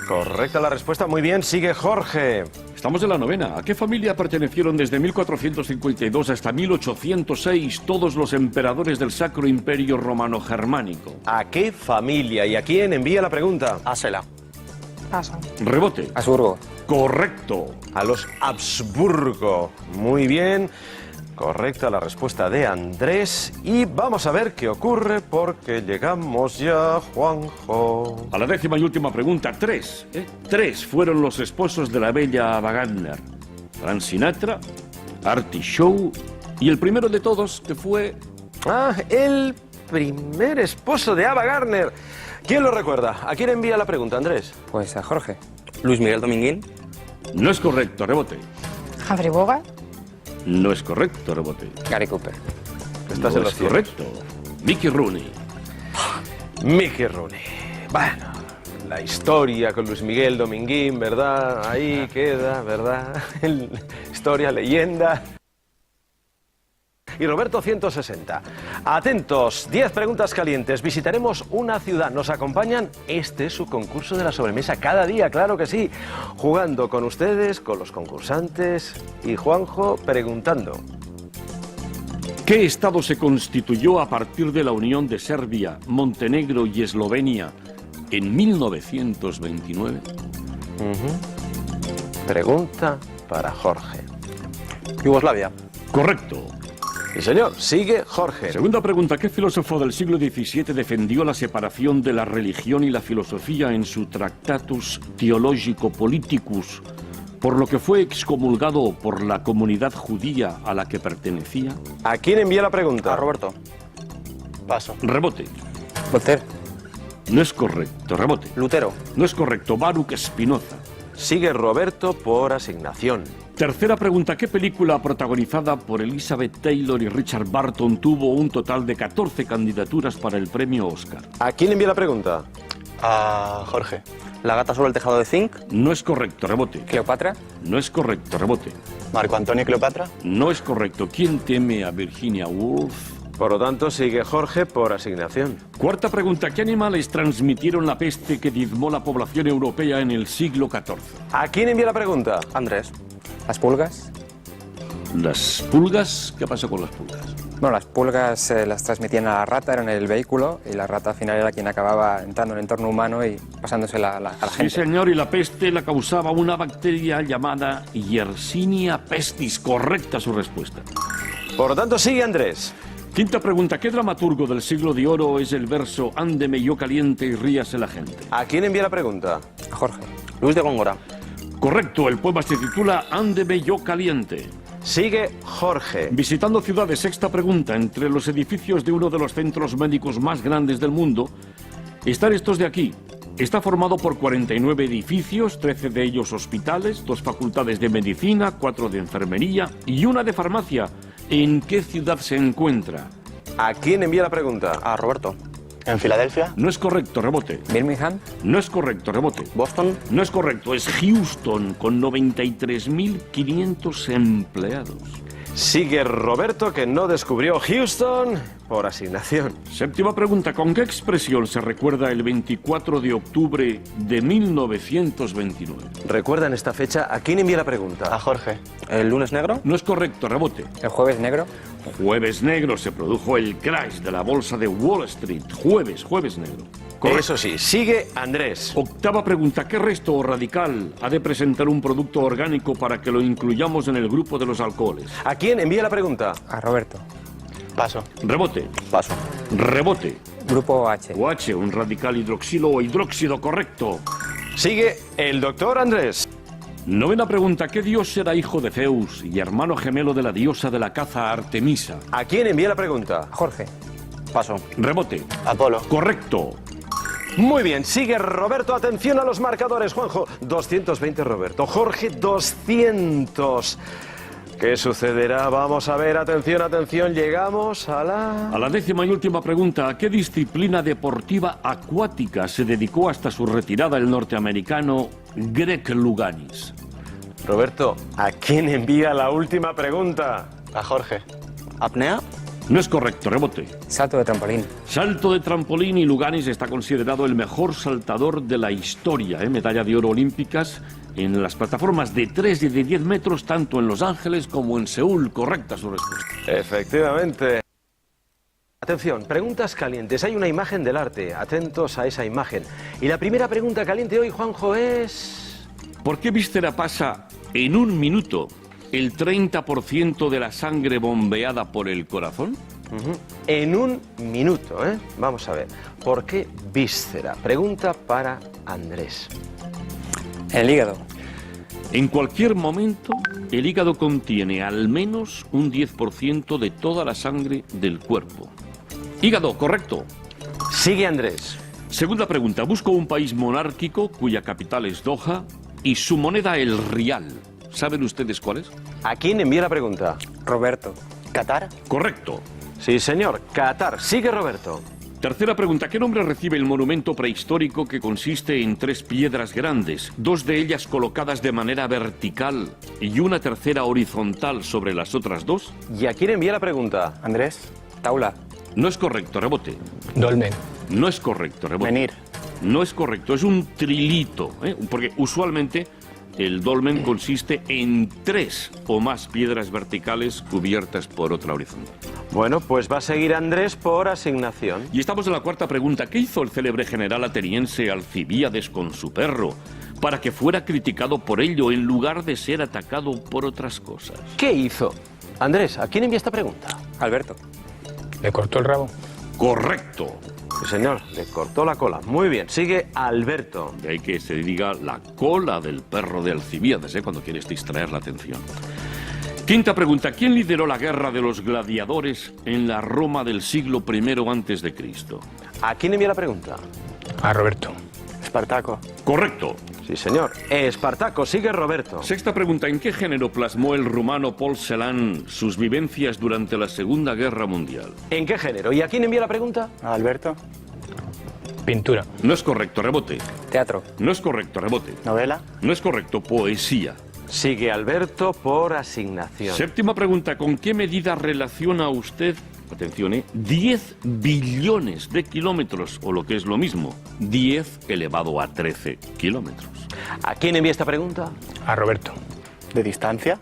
Correcta la respuesta, muy bien, sigue Jorge. Estamos en la novena. ¿A qué familia pertenecieron desde 1452 hasta 1806 todos los emperadores del Sacro Imperio Romano-Germánico? ¿A qué familia y a quién envía la pregunta? A Sela. Paso. Rebote. Habsburgo. Correcto. A los Habsburgo. Muy bien. Correcta la respuesta de Andrés. Y vamos a ver qué ocurre porque llegamos ya, Juanjo. A la décima y última pregunta, tres. Tres fueron los esposos de la bella Ava Gardner. Frank Sinatra, Artie Shaw y el primero de todos que fue... Ah, el primer esposo de Ava Gardner. ¿Quién lo recuerda? ¿A quién envía la pregunta, Andrés? Pues a Jorge. Luis Miguel Dominguín. No es correcto, rebote. Humphrey Bogart. No es correcto, rebote. Gary Cooper. Estás No en lo es cierto. correcto. Mickey Rooney. Mickey Rooney. Bueno, la historia con Luis Miguel Dominguín, ¿verdad? Ahí queda, ¿verdad? Historia, leyenda. Y Roberto 160. Atentos, 10 preguntas calientes. Visitaremos una ciudad. ¿Nos acompañan? Este es su concurso de la sobremesa. Cada día, claro que sí. Jugando con ustedes, con los concursantes y Juanjo preguntando. ¿Qué estado se constituyó a partir de la unión de Serbia, Montenegro y Eslovenia en 1929? Pregunta para Jorge. Yugoslavia. Correcto. Sí, señor. Sigue Jorge. Segunda pregunta, ¿qué filósofo del siglo XVII defendió la separación de la religión y la filosofía en su Tractatus Theologico Politicus, por lo que fue excomulgado por la comunidad judía a la que pertenecía? ¿A quién envía la pregunta? A Roberto. Paso. Rebote. Voltaire. No es correcto. Rebote. Lutero. No es correcto. Baruch Spinoza. Sigue Roberto por asignación. Tercera pregunta, ¿qué película protagonizada por Elizabeth Taylor y Richard Burton tuvo un total de 14 candidaturas para el premio Oscar? ¿A quién envía la pregunta? A Jorge. La gata sobre el tejado de zinc. No es correcto. Rebote. Cleopatra. No es correcto. Rebote. Marco Antonio y Cleopatra. No es correcto. ¿Quién teme a Virginia Woolf? Por lo tanto, sigue Jorge por asignación. Cuarta pregunta, ¿qué animales transmitieron la peste que diezmó la población europea en el siglo XIV? ¿A quién envía la pregunta? Andrés. Las pulgas. ¿Las pulgas? ¿Qué pasó con las pulgas? Bueno, las pulgas las transmitían a la rata, eran el vehículo, y la rata al final era quien acababa entrando en el entorno humano y pasándosela a la Sí, gente. señor, y la peste la causaba una bacteria llamada Yersinia pestis. Correcta su respuesta. Por lo tanto, sigue Andrés. Quinta pregunta, ¿qué dramaturgo del siglo de oro es el verso Ándeme yo caliente y ríase la gente? ¿A quién envía la pregunta? A Jorge. Luis de Góngora. Correcto, el poema se titula Ándeme yo caliente. Sigue Jorge. Visitando ciudades, sexta pregunta, entre los edificios de uno de los centros médicos más grandes del mundo, están estos de aquí. Está formado por 49 edificios, 13 de ellos hospitales, 2 facultades de medicina, 4 de enfermería y 1 de farmacia. ¿En qué ciudad se encuentra? ¿A quién envía la pregunta? A Roberto. En Filadelfia. No es correcto, rebote. Birmingham. No es correcto, rebote. Boston. No es correcto, es Houston, con 93.500 empleados. Sigue Roberto, que no descubrió Houston por asignación. Séptima pregunta, ¿con qué expresión se recuerda el 24 de octubre de 1929? ¿Recuerdan esta fecha? ¿A quién envía la A pregunta? Jorge. ¿El lunes negro? No es correcto, rebote. El jueves negro. Jueves negro, se produjo el crash de la bolsa de Wall Street. Jueves negro. Correcto. Eso sí, sigue Andrés. Octava pregunta, ¿qué resto o radical ha de presentar un producto orgánico para que lo incluyamos en el grupo de los alcoholes? ¿A quién envía la pregunta? A Roberto. Paso. Rebote. Paso. Rebote. Grupo H. OH, un radical hidroxilo o hidróxido, correcto. Sigue el doctor Andrés. Novena pregunta, ¿qué dios era hijo de Zeus y hermano gemelo de la diosa de la caza Artemisa? ¿A quién envía la pregunta? A Jorge. Paso. Rebote. Apolo. Correcto. Muy bien, sigue Roberto. Atención a los marcadores, Juanjo. 220 Roberto. Jorge, 200. ¿Qué sucederá? Vamos a ver, atención, atención, llegamos a la... A la 10ª y última pregunta, ¿a qué disciplina deportiva acuática se dedicó hasta su retirada el norteamericano Greg Louganis? Roberto, ¿a quién envía la última pregunta? A Jorge. ¿Apnea? No es correcto, rebote. Salto de trampolín. Salto de trampolín, y Louganis está considerado el mejor saltador de la historia, medalla de oro olímpicas en las plataformas de 3 y de 10 metros, tanto en Los Ángeles como en Seúl. Correcta su respuesta. Efectivamente. Atención, preguntas calientes. Hay una imagen del arte. Atentos a esa imagen. Y la primera pregunta caliente hoy, Juanjo, es... ¿Por qué Vístera pasa en un minuto el 30% de la sangre bombeada por el corazón? En un minuto, ¿eh? Vamos a ver. ¿Por qué víscera? Pregunta para Andrés. El hígado. En cualquier momento, el hígado contiene al menos un 10% de toda la sangre del cuerpo. Hígado, correcto. Sigue Andrés. Segunda pregunta. Busco un país monárquico cuya capital es Doha y su moneda el rial. ¿Saben ustedes cuál es? ¿A quién envía la pregunta? Roberto. ¿Qatar? Correcto. Sí, señor. Qatar. Sigue Roberto. Tercera pregunta. ¿Qué nombre recibe el monumento prehistórico que consiste en 3 piedras grandes, 2 de ellas colocadas de manera vertical y una tercera horizontal sobre las otras 2? ¿Y a quién envía la pregunta? Andrés. Taula. No es correcto, rebote. Dolmen. No es correcto, rebote. Menir. No es correcto, es un trilito, porque usualmente el dolmen consiste en 3 o más piedras verticales cubiertas por otra horizontal. Bueno, pues va a seguir Andrés por asignación. Y estamos en la cuarta pregunta. ¿Qué hizo el célebre general ateniense Alcibíades con su perro para que fuera criticado por ello en lugar de ser atacado por otras cosas? ¿Qué hizo? Andrés, ¿a quién envía esta pregunta? Alberto. ¿Le cortó el rabo? Correcto. Sí, señor, le cortó la cola. Muy bien, sigue Alberto. De ahí que se diga la cola del perro de Alcibíades, cuando quieres distraer la atención. Quinta pregunta. ¿Quién lideró la guerra de los gladiadores en la Roma del siglo I antes de Cristo? ¿A quién envía la pregunta? A Roberto. Espartaco. Correcto. Sí, señor. Espartaco, sigue Roberto. Sexta pregunta. ¿En qué género plasmó el rumano Paul Celan sus vivencias durante la Segunda Guerra Mundial? ¿En qué género? ¿Y a quién envía la pregunta? A Alberto. Pintura. No es correcto, rebote. Teatro. No es correcto, rebote. Novela. No es correcto, poesía. Sigue Alberto por asignación. Séptima pregunta. ¿Con qué medida relaciona usted, atención, 10 billones de kilómetros, o lo que es lo mismo, 10 elevado a 13 kilómetros? ¿A quién envía esta pregunta? A Roberto. ¿De distancia?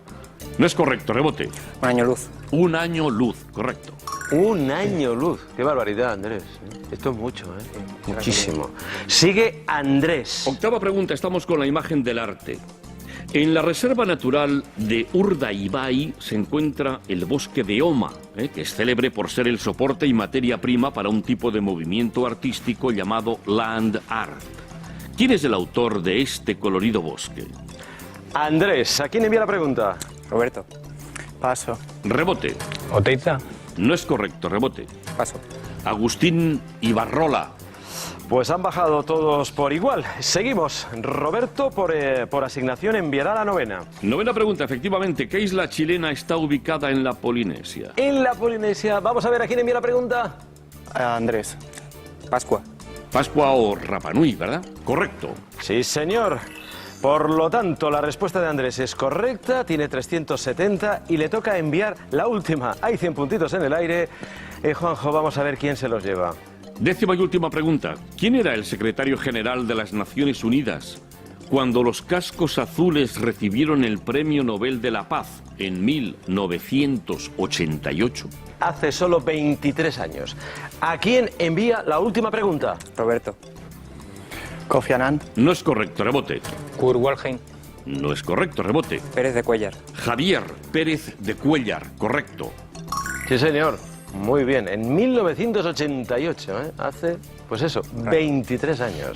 No es correcto, rebote. Un año luz. Un año luz, correcto. Un año luz. Qué barbaridad, Andrés. Esto es mucho, ¿eh? Muchísimo. Sigue Andrés. Octava pregunta. Estamos con la imagen del arte. En la Reserva Natural de Urdaibai se encuentra el bosque de Oma, que es célebre por ser el soporte y materia prima para un tipo de movimiento artístico llamado land art. ¿Quién es el autor de este colorido bosque? Andrés, ¿a quién envía la pregunta? Roberto. Paso. Rebote. Oteiza. No es correcto, rebote. Paso. Agustín Ibarrola. Pues han bajado todos por igual. Seguimos. Roberto, por asignación, enviará la novena. Novena pregunta, efectivamente. ¿Qué isla chilena está ubicada en la Polinesia? En la Polinesia. Vamos a ver a quién envía la pregunta. A Andrés. Pascua. Pascua o Rapa Nui, ¿verdad? Correcto. Sí, señor. Por lo tanto, la respuesta de Andrés es correcta, tiene 370 y le toca enviar la última. Hay 100 puntitos en el aire. Juanjo, vamos a ver quién se los lleva. Décima y última pregunta. ¿Quién era el secretario general de las Naciones Unidas cuando los cascos azules recibieron el Premio Nobel de la Paz en 1988? Hace solo 23 años. ¿A quién envía la última pregunta? Roberto. Kofi Annan. No es correcto, rebote. Kurt Waldheim. No es correcto, rebote. Pérez de Cuéllar. Javier Pérez de Cuéllar, correcto. Sí, señor. Muy bien. En 1988, hace, pues eso, 23 años.